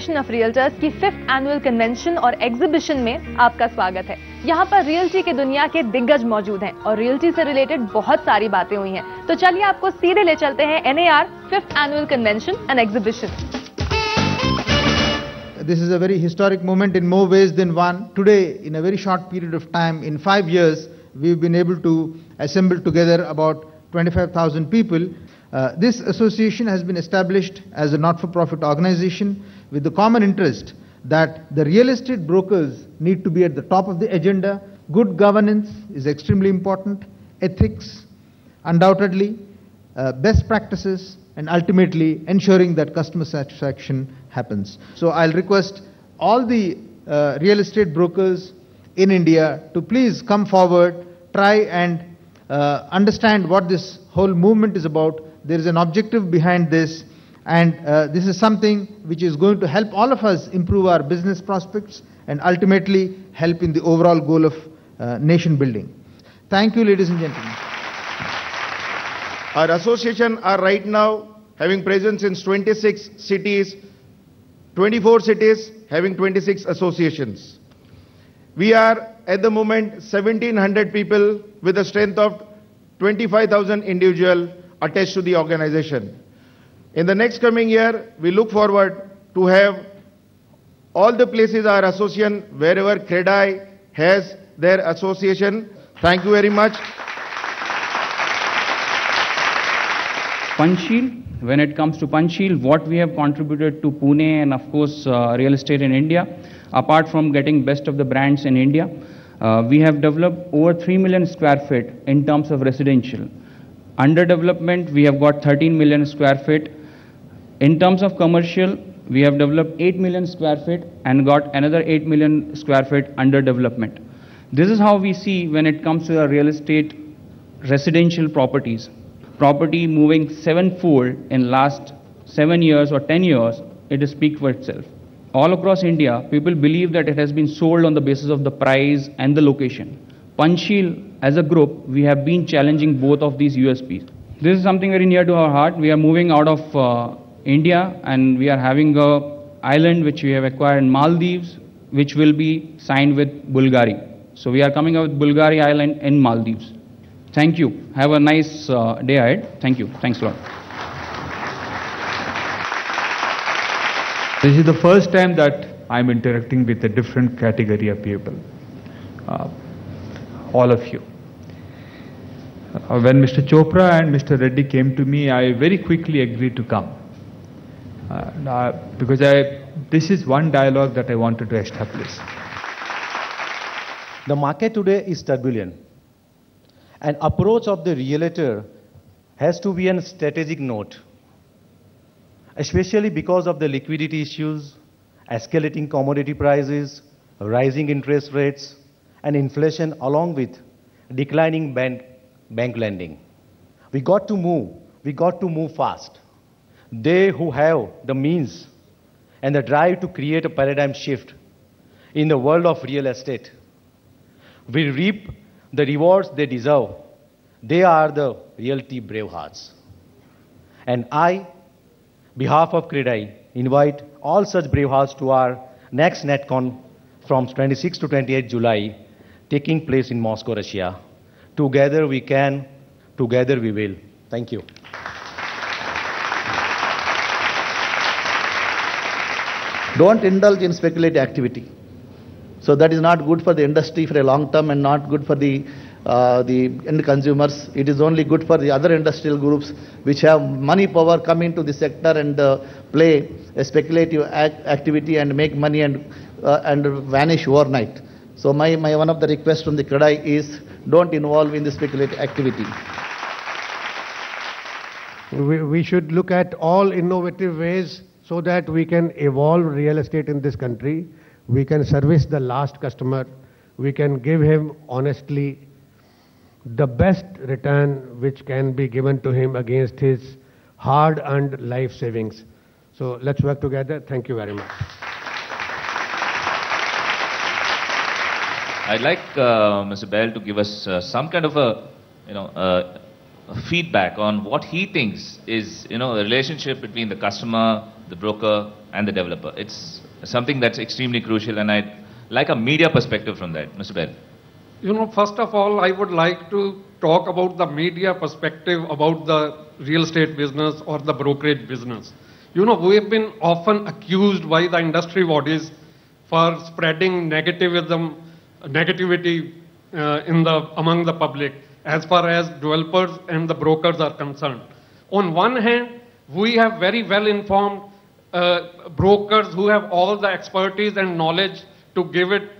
Association of realtors की 5th annual convention और exhibition में आपका स्वागत है। यहाँ पर रियल्टी की दुनिया के दिग्गज मौजूद हैं और रियल्टी से रिलेटेड बहुत सारी बातें हुई हैं। तो चलिए आपको सीधे ले चलते हैं NAR 5th annual convention and exhibition. This is a very historic moment in more ways than one. Today, in a very short period of time, in 5 years, we've been able to assemble together about 25,000 people. This association has been established as a not-for-profit organization with the common interest that the real estate brokers need to be at the top of the agenda. Good governance is extremely important, ethics, undoubtedly, best practices, and ultimately ensuring that customer satisfaction happens. So I'll request all the real estate brokers in India to please come forward, try and understand what this whole movement is about. There is an objective behind this, and this is something which is going to help all of us improve our business prospects and ultimately help in the overall goal of nation building. Thank you, ladies and gentlemen. Our association are right now having presence in 26 cities, 24 cities having 26 associations. We are at the moment 1,700 people with a strength of 25,000 individuals attached to the organization. In the next coming year, we look forward to have all the places our association, wherever CREDAI has their association. Thank you very much. Panchsheel, when it comes to Panchsheel, what we have contributed to Pune and of course real estate in India, apart from getting best of the brands in India, we have developed over 3 million square feet in terms of residential. Under development, we have got 13 million square feet. In terms of commercial, we have developed 8 million square feet and got another 8 million square feet under development. This is how we see when it comes to the real estate residential properties. Property moving 7-fold in last 7 years or 10 years, it speaks for itself. All across India, people believe that it has been sold on the basis of the price and the location. Panchsheel, as a group, we have been challenging both of these USPs. This is something very near to our heart. We are moving out of India and we are having an island which we have acquired in Maldives, which will be signed with Bulgaria. So we are coming up with Bulgaria Island in Maldives. Thank you. Have a nice day ahead. Thank you. Thanks a lot. This is the first time that I'm interacting with a different category of people. All of you. When Mr. Chopra and Mr. Reddy came to me, I very quickly agreed to come. Because this is one dialogue that I wanted to establish. The market today is turbulent. An approach of the realtor has to be on a strategic note, especially because of the liquidity issues, escalating commodity prices, rising interest rates, and inflation along with declining bank lending. We got to move fast. They who have the means and the drive to create a paradigm shift in the world of real estate will reap the rewards they deserve. They are the realty brave hearts. And I, behalf of CREDAI, invite all such brave hearts to our next NetCon from 26 to 28 July, taking place in Moscow, Russia. Together we can, together we will. Thank you. Don't indulge in speculative activity. So that is not good for the industry for a long term and not good for the end consumers. It is only good for the other industrial groups which have money power come into the sector and play a speculative activity and make money and vanish overnight. So my one of the requests from the CREDAI is don't involve in the speculative activity. We should look at all innovative ways so that we can evolve real estate in this country. We can service the last customer. We can give him honestly the best return which can be given to him against his hard-earned life savings. So let's work together. Thank you very much. I'd like Mr. Bell to give us some kind of a feedback on what he thinks is, the relationship between the customer the broker and the developer. It's something that's extremely crucial, and I'd like a media perspective from that. Mr. Bell. You know, first of all, I would like to talk about the media perspective about the real estate business or the brokerage business. You know, we have been often accused by the industry bodies for spreading negativism, negativity among the public as far as developers and the brokers are concerned. On one hand, we have very well informed brokers who have all the expertise and knowledge to give it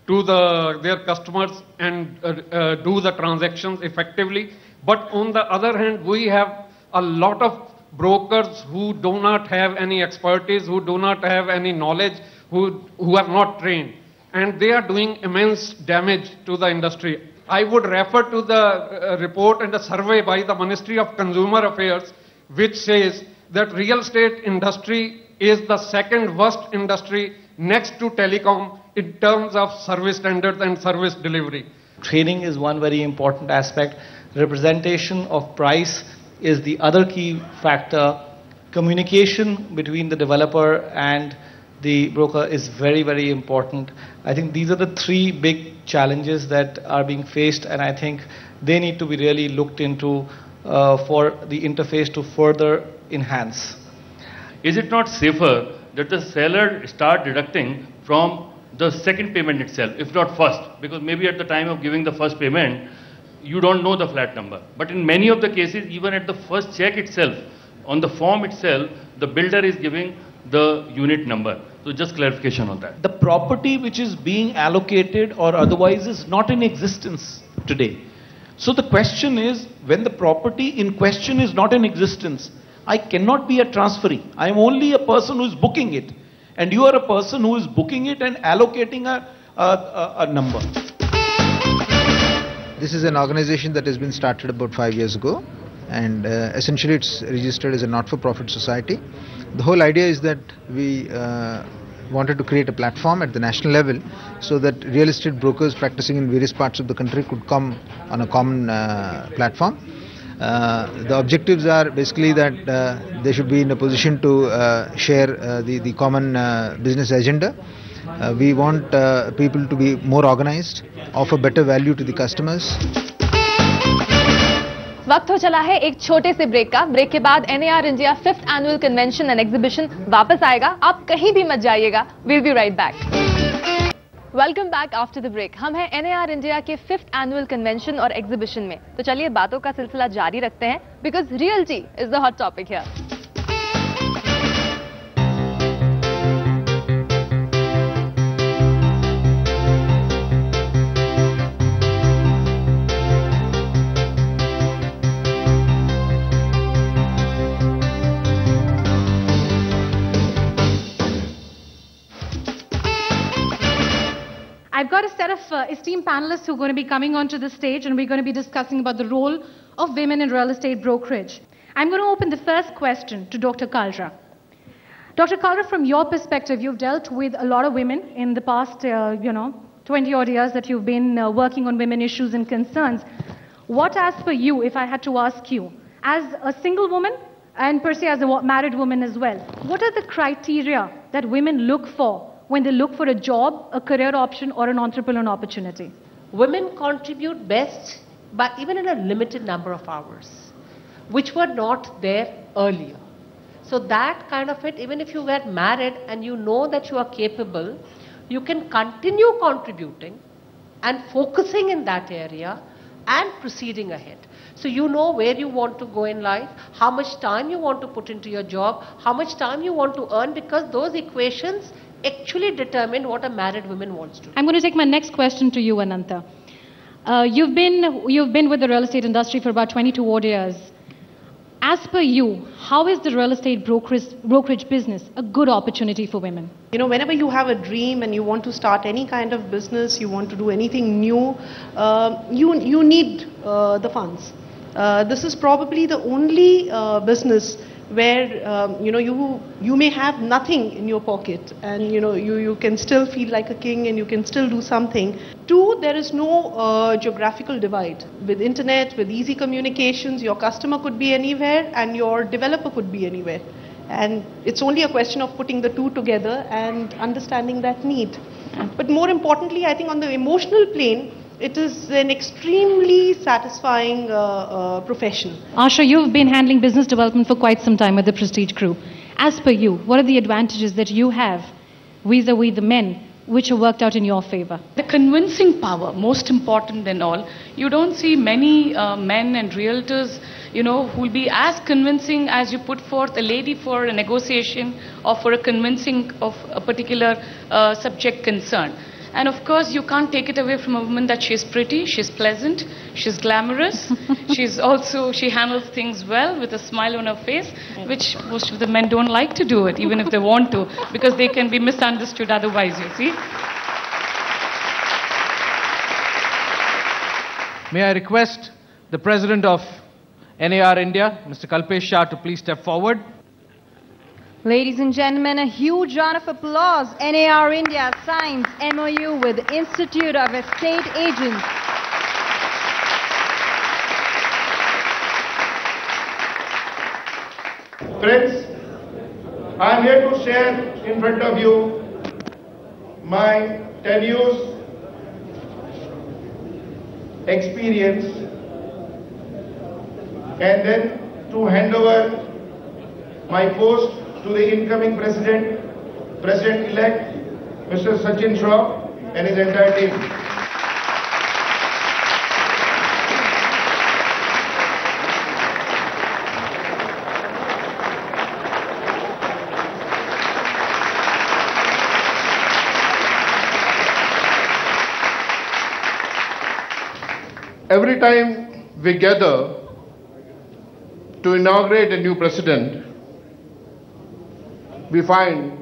to their customers and do the transactions effectively. But on the other hand, we have a lot of brokers who do not have any expertise, who do not have any knowledge, who are not trained. And they are doing immense damage to the industry. I would refer to the report and the survey by the Ministry of Consumer Affairs, which says that real estate industry is the second worst industry next to telecom in terms of service standards and service delivery. Training is one very important aspect. Representation of price is the other key factor. Communication between the developer and the broker is very, very important. I think these are the three big challenges that are being faced, and I think they need to be really looked into for the interface to further enhance. Is it not safer that the seller start deducting from the second payment itself, if not first? Because maybe at the time of giving the first payment, you don't know the flat number. But in many of the cases, even at the first check itself, on the form itself, the builder is giving the unit number. So just clarification on that. The property which is being allocated or otherwise is not in existence today. So the question is, when the property in question is not in existence, I cannot be a transferee. I am only a person who is booking it. And you are a person who is booking it and allocating a number. This is an organization that has been started about 5 years ago, and essentially it's registered as a not-for-profit society. The whole idea is that we wanted to create a platform at the national level so that real estate brokers practicing in various parts of the country could come on a common platform. The objectives are basically that they should be in a position to share the common business agenda. We want people to be more organized, offer better value to the customers. वक्त हो चला है एक छोटे से break का। Break के बाद NAR India 5th annual convention and exhibition वापस आएगा। आप कहीं भी मत जाइएगा। We'll be right back. Welcome back after the break. हम हैं NAR इंडिया के 5th एनुअल कन्वेंशन और एग्जीबिशन में। तो चलिए बातों का सिलसिला जारी रखते हैं, because realty is the hot topic here. I've got a set of esteemed panelists who are going to be coming onto the stage, and we're going to be discussing about the role of women in real estate brokerage. I'm going to open the first question to Dr. Kalra. Dr. Kalra, from your perspective, you've dealt with a lot of women in the past, 20 odd years that you've been working on women issues and concerns. What, as for you, if I had to ask you, as a single woman and per se as a married woman as well, what are the criteria that women look for when they look for a job, a career option, or an entrepreneurial opportunity? Women contribute best, but even in a limited number of hours, which were not there earlier. So that kind of it, even if you get married and you know that you are capable, you can continue contributing and focusing in that area and proceeding ahead. So you know where you want to go in life, how much time you want to put into your job, how much time you want to earn, because those equations actually determine what a married woman wants to do. I'm going to take my next question to you, Ananta. You've been with the real estate industry for about 22 odd years. As per you, how is the real estate brokerage business a good opportunity for women? You know, whenever you have a dream and you want to start any kind of business, you want to do anything new, you need the funds. This is probably the only business where you may have nothing in your pocket, and you can still feel like a king and you can still do something. Two, there is no geographical divide. With internet, with easy communications, your customer could be anywhere and your developer could be anywhere. And it's only a question of putting the two together and understanding that need. But more importantly, I think on the emotional plane, it is an extremely satisfying profession. Asha, you've been handling business development for quite some time with the Prestige Crew. As per you, what are the advantages that you have vis-a-vis the men which have worked out in your favor? The convincing power, most important than all. You don't see many men and realtors, who will be as convincing as you put forth a lady for a negotiation or for a convincing of a particular subject concern. And of course, you can't take it away from a woman that she's pretty, she's pleasant, she's glamorous, she handles things well with a smile on her face, which most of the men don't like to do it, even if they want to, because they can be misunderstood otherwise, you see. May I request the President of NAR India, Mr. Kalpesh Shah, to please step forward. Ladies and gentlemen, a huge round of applause. NAR India signs MOU with Institute of Estate Agents. Friends, I am here to share in front of you my 10 years experience and then to hand over my post to the incoming President-elect, Mr. Sachin Shah and his entire team. Every time we gather to inaugurate a new president, we find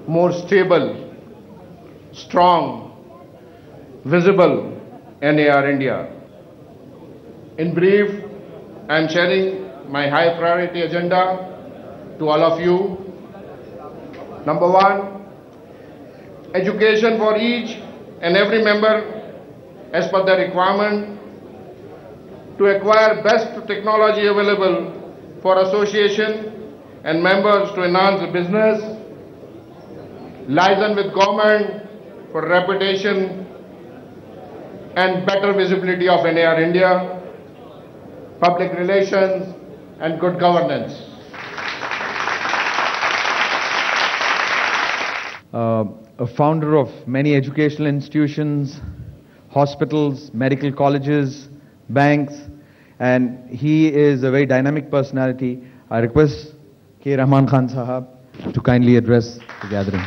more stable, strong, visible NAR India. In brief, I am sharing my high priority agenda to all of you. Number one, education for each and every member as per the requirement to acquire best technology available for association and members to enhance the business, liaison with government for reputation and better visibility of NAR India, public relations and good governance. A founder of many educational institutions, hospitals, medical colleges, banks, and he is a very dynamic personality. I request K. Rahman Khan Sahab to kindly address the gathering.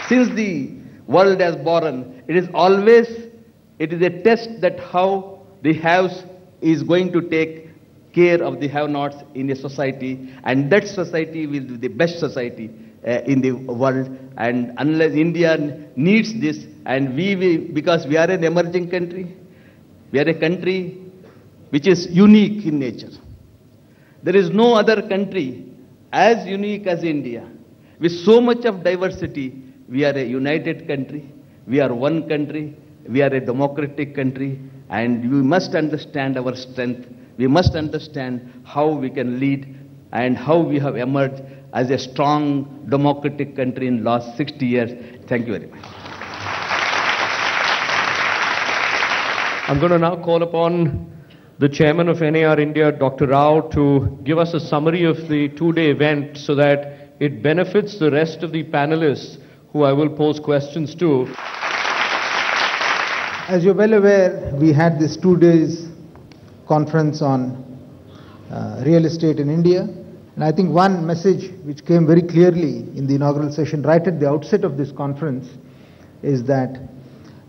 Since the world has born, it is a test that how the haves is going to take care of the have-nots in a society, and that society will be the best society in the world. And unless India needs this, and because we are an emerging country, we are a country which is unique in nature. There is no other country as unique as India. With so much of diversity, we are a united country, we are one country, we are a democratic country, and we must understand our strength. We must understand how we can lead and how we have emerged as a strong democratic country in the last 60 years. Thank you very much. I'm going to now call upon the chairman of NAR India, Dr. Rao, to give us a summary of the two-day event so that it benefits the rest of the panelists who I will pose questions to. As you're well aware, we had this 2 days conference on real estate in India. And I think one message which came very clearly in the inaugural session right at the outset of this conference is that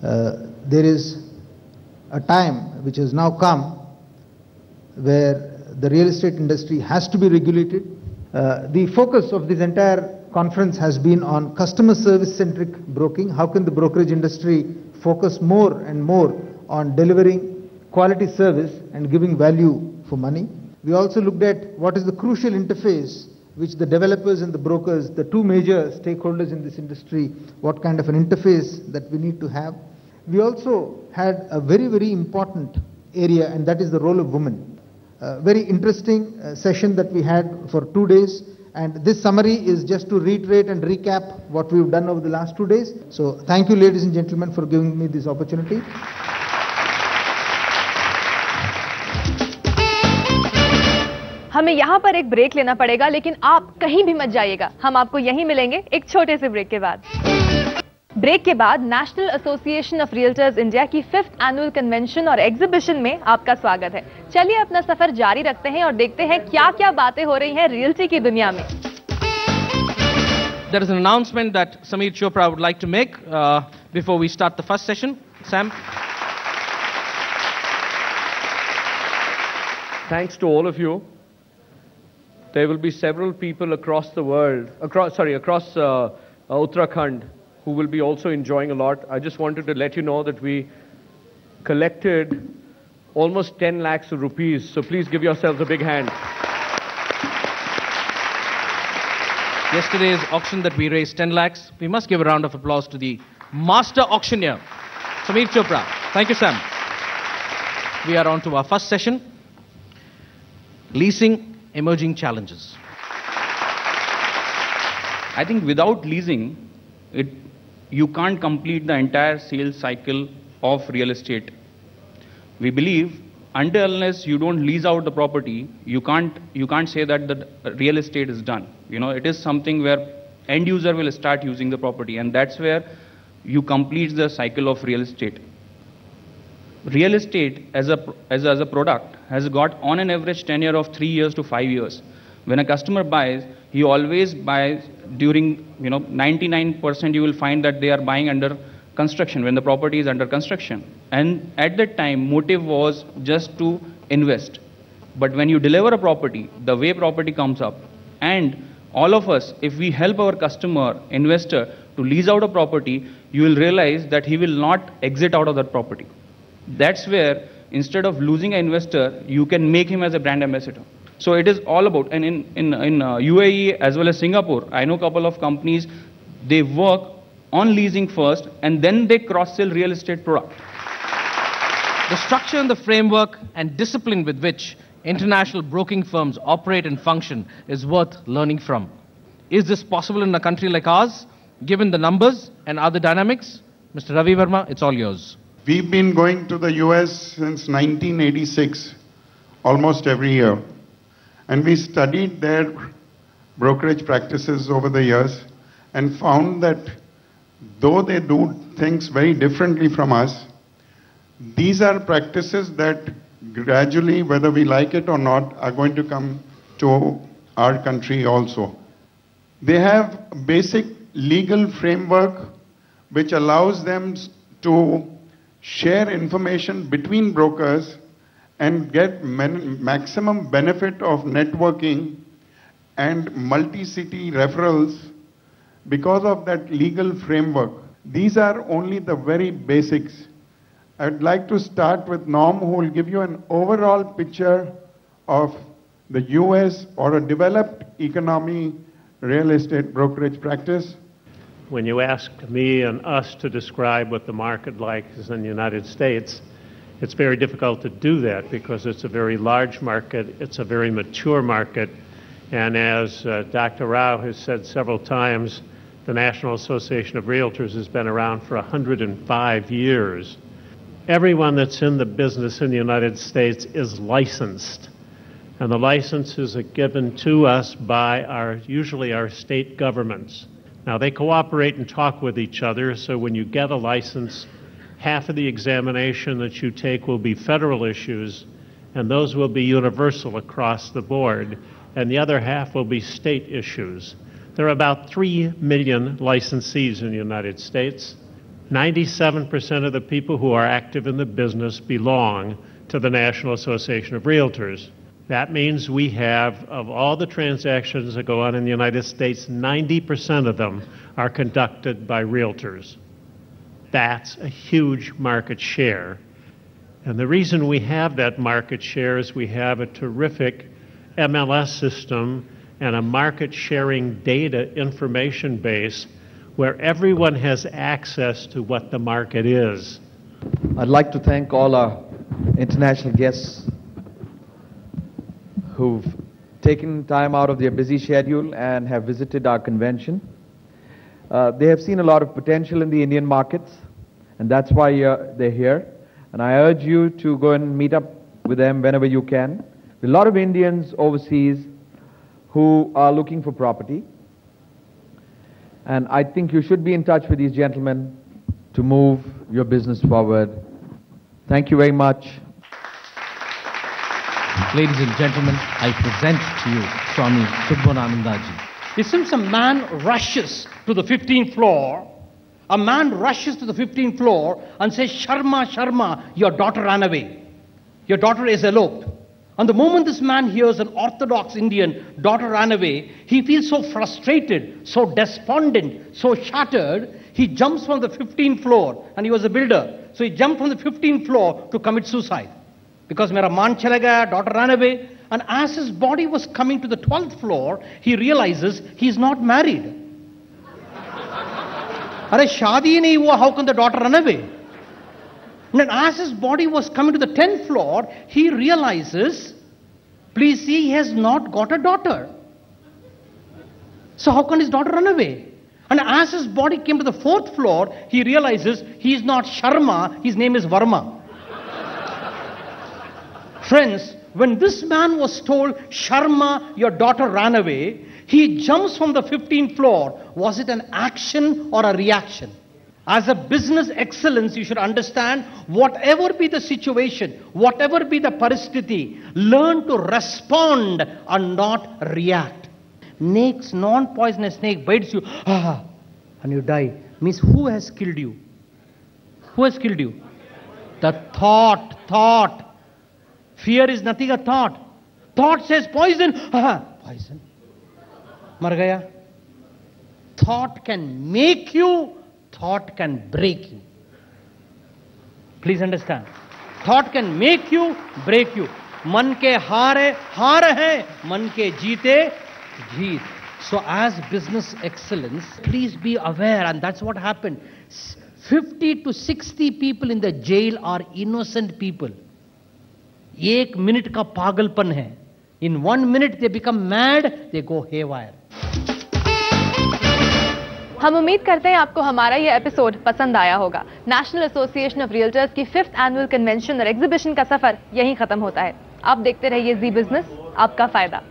there is a time which has now come where the real estate industry has to be regulated. The focus of this entire conference has been on customer service-centric broking. How can the brokerage industry focus more and more on delivering quality service and giving value for money? We also looked at what is the crucial interface which the developers and the brokers, the two major stakeholders in this industry, what kind of an interface that we need to have. We also had a very, very important area, and that is the role of women. very interesting session that we had for 2 days. And this summary is just to reiterate and recap what we've done over the last 2 days. So thank you, ladies and gentlemen, for giving me this opportunity. हमें यहाँ पर एक break लेना पड़ेगा, लेकिन आप कहीं भी मत जाइएगा, हम आपको यहीं मिलेंगे एक छोटे से ब्रेक के बाद। ब्रेक के बाद national association of realtors India की 5th एनुअल कन्वेंशन और एग्जीबिशन में आपका स्वागत है। चलिए अपना सफर जारी रखते हैं और देखते हैं क्या-क्या बातें हो रही हैं रियल्टी की दुनिया में। There is an announcement that Sameer Chopra would like to make before we start the first session. Sam. Thanks to all of you. There will be several people across the world, across Uttarakhand, who will be also enjoying a lot. I just wanted to let you know that we collected almost 10 lakhs of rupees, so please give yourselves a big hand. Yesterday's auction that we raised 10 lakhs. We must give a round of applause to the master auctioneer, Sameer Chopra. Thank you, Sam. We are on to our first session, leasing emerging challenges. I think without leasing, you can't complete the entire sales cycle of real estate. We believe unless you don't lease out the property, you can't say that the real estate is done. You know, it is something where end user will start using the property, and that's where you complete the cycle of real estate. Real estate as a product has got on an average tenure of 3 years to 5 years. When a customer buys, he always buys during, 99% you will find that they are buying under construction, when the property is under construction. And at that time, motive was just to invest. But when you deliver a property, the way property comes up, and all of us, if we help our customer, investor, to lease out a property, you will realize that he will not exit out of that property. That's where, instead of losing an investor, you can make him as a brand ambassador. So it is all about, and in UAE as well as Singapore, I know a couple of companies, they work on leasing first and then they cross-sell real estate product. The structure and the framework and discipline with which international broking firms operate and function is worth learning from. Is this possible in a country like ours, given the numbers and other dynamics? Mr. Ravi Verma, it's all yours. We've been going to the US since 1986, almost every year. And we studied their brokerage practices over the years and found that though they do things very differently from us, these are practices that gradually, whether we like it or not, are going to come to our country also. They have a basic legal framework which allows them to share information between brokers and get maximum benefit of networking and multi-city referrals because of that legal framework. These are only the very basics. I'd like to start with Norm, who will give you an overall picture of the US or a developed economy real estate brokerage practice. When you ask me and us to describe what the market like is in the United States, it's very difficult to do that because it's a very large market, it's a very mature market, and as Dr. Rao has said several times, the National Association of Realtors has been around for 105 years. Everyone that's in the business in the United States is licensed, and the licenses are given to us by usually our state governments. Now, they cooperate and talk with each other, so when you get a license, half of the examination that you take will be federal issues, and those will be universal across the board, and the other half will be state issues. There are about 3 million licensees in the United States. 97% of the people who are active in the business belong to the National Association of Realtors. That means we have, of all the transactions that go on in the United States, 90% of them are conducted by realtors. That's a huge market share. And the reason we have that market share is we have a terrific MLS system and a market sharing data information base where everyone has access to what the market is. I'd like to thank all our international guests who've taken time out of their busy schedule and have visited our convention. They have seen a lot of potential in the Indian markets, and that's why they're here. And I urge you to go and meet up with them whenever you can. There are a lot of Indians overseas who are looking for property, and I think you should be in touch with these gentlemen to move your business forward. Thank you very much. Ladies and gentlemen, I present to you Swami Subbananandaji. It seems a man rushes to the 15th floor. A man rushes to the 15th floor and says, Sharma, Sharma, your daughter ran away. Your daughter is eloped. And the moment this man hears an orthodox Indian daughter ran away, he feels so frustrated, so despondent, so shattered, he jumps from the 15th floor, and he was a builder. So he jumped from the 15th floor to commit suicide. Because mera maan chala gaya, daughter ran away. And as his body was coming to the 12th floor, he realizes he's not married. Arey, shaadi nahi hua, how can the daughter run away? And as his body was coming to the 10th floor, he realizes, please see, he has not got a daughter. So how can his daughter run away? And as his body came to the 4th floor, he realizes he is not Sharma, his name is Varma. Friends, when this man was told, Sharma, your daughter ran away, he jumps from the 15th floor. Was it an action or a reaction? As a business excellence, you should understand, whatever be the situation, whatever be the paristiti, learn to respond and not react. Non-poisonous snake bites you, and you die. Means who has killed you? Who has killed you? The thought. Fear is nothing a thought. Thought says poison. Poison. Mar gaya. Thought can make you, thought can break you. Please understand. Thought can make you, break you. Man ke haare, haar hai. Man ke jeete, jeet. So as business excellence, please be aware, and that's what happened. 50 to 60 people in the jail are innocent people. 1 minute ka pagalpan hai. In 1 minute they become mad, they go haywire. हम उम्मीद करते हैं आपको हमारा ये episode पसंद आया होगा। नेशनल एसोसिएशन ऑफ रियल्टर्स की 5th एनुअल कन्वेंशन और एग्जीबिशन का सफर यहीं खत्म होता है। आप देखते रहिए जी बिजनेस, आपका फायदा।